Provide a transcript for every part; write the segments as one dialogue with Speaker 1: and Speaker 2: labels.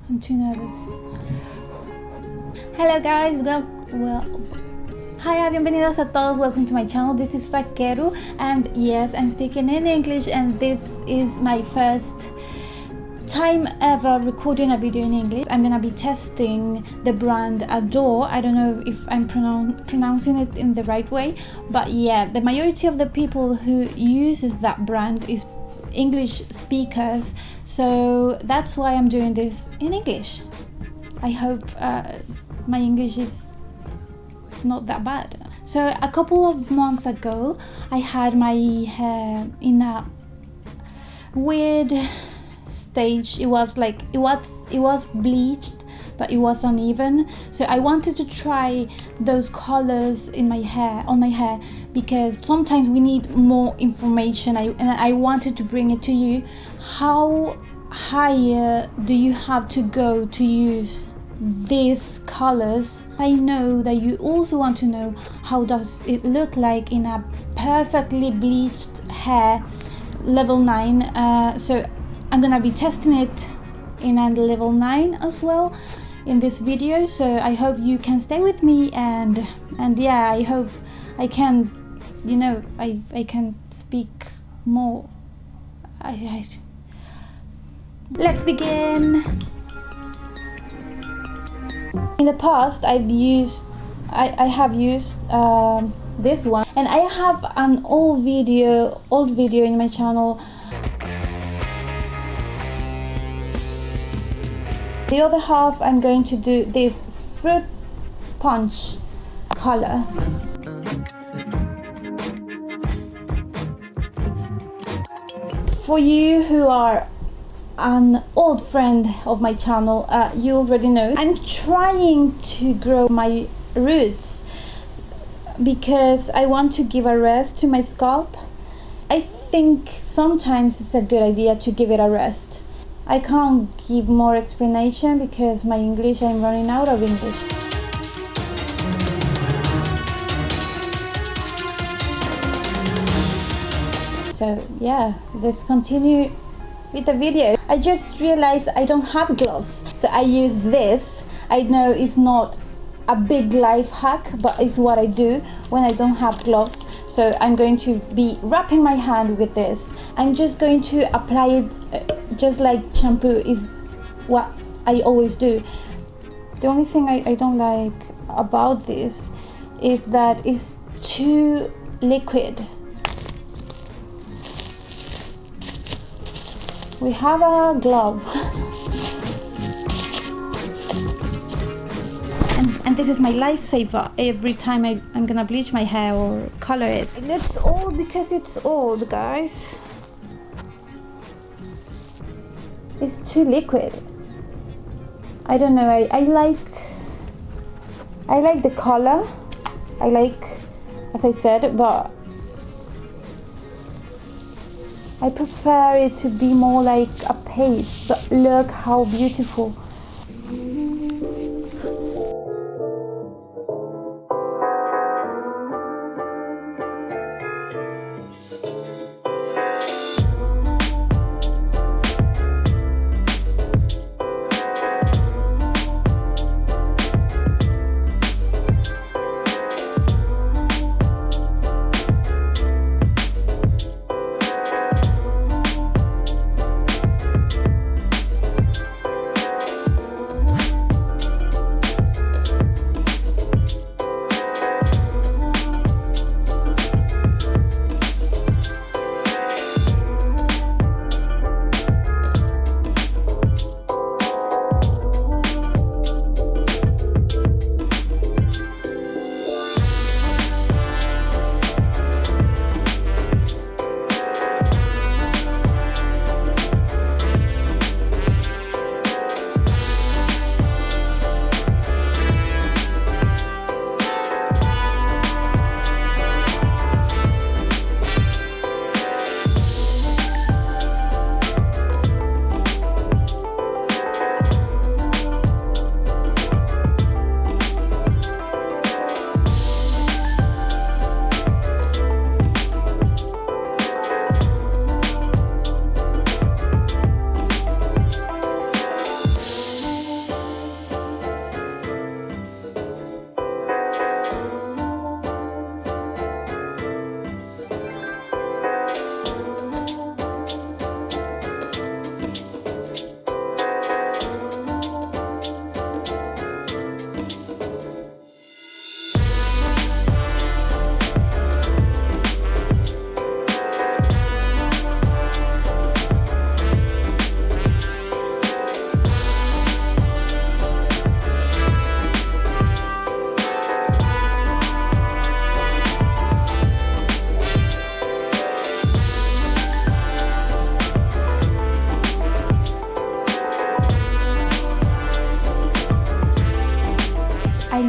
Speaker 1: I'm too nervous. Hello guys, hi, bienvenidos a todos, welcome to my channel. This is RakerU, and yes, I'm speaking in English, and this is my first time ever recording a video in English. I'm gonna be testing the brand Adore. I don't know if I'm pronouncing it in the right way, but yeah, the majority of the people who uses that brand is English speakers, so that's why I'm doing this in English. I hope my English is not that bad. So a couple of months ago I had my hair in a weird stage. It was bleached, but it was uneven, so I wanted to try those colors in my hair, on my hair, because sometimes we need more information, and I wanted to bring it to you. How higher do you have to go to use these colors? I know that you also want to know how does it look like in a perfectly bleached hair, level 9. So I'm gonna be testing it in a level 9 as well in this video, so I hope you can stay with me, and yeah, I hope I can, you know, I can speak more. Let's begin. In the past I have used this one, and I have an old video in my channel. The other half I'm going to do this fruit punch color. For you who are an old friend of my channel, you already know I'm trying to grow my roots because I want to give a rest to my scalp. I think sometimes it's a good idea to give it a rest. I can't give more explanation because I'm running out of English. So yeah, let's continue with the video. I just realized I don't have gloves, so I use this. I know it's not a big life hack, but it's what I do when I don't have gloves. So I'm going to be wrapping my hand with this. I'm just going to apply it just like shampoo is what I always do. The only thing I don't like about this is that it's too liquid. We have a glove. And this is my lifesaver every time I'm gonna bleach my hair or color it. It looks old because it's old, guys. It's too liquid. I don't know, I like the color. I like, as I said, but I prefer it to be more like a paste. But look how beautiful.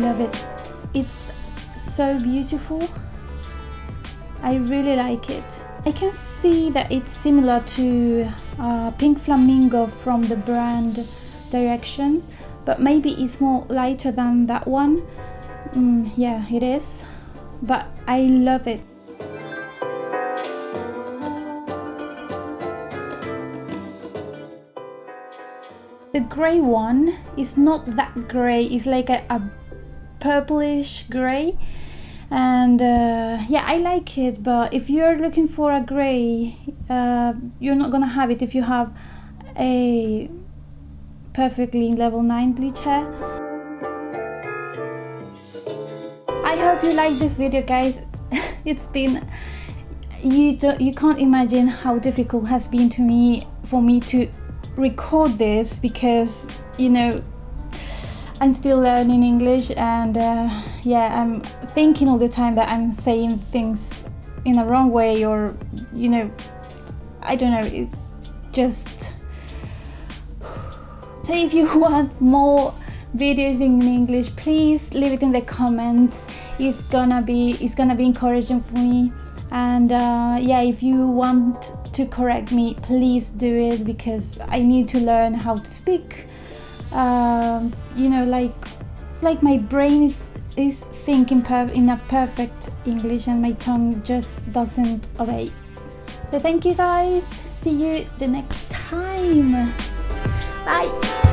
Speaker 1: love it. It's so beautiful. I really like it. I can see that it's similar to Pink Flamingo from the brand Direction, but maybe it's more lighter than that one. Yeah, it is, but I love it. The grey one is not that grey, it's like a purplish grey, and yeah, I like it. But if you're looking for a grey, you're not gonna have it if you have a perfectly level 9 bleach hair. I hope you like this video, guys. It's been, you can't imagine how difficult it has been for me to record this, because you know, I'm still learning English, and yeah, I'm thinking all the time that I'm saying things in a wrong way, or you know, I don't know, it's just. So if you want more videos in English, please leave it in the comments. It's gonna be encouraging for me. And yeah, if you want to correct me, please do it, because I need to learn how to speak. You know, like my brain is thinking in a perfect English, and my tongue just doesn't obey. So thank you, guys. See you the next time. Bye.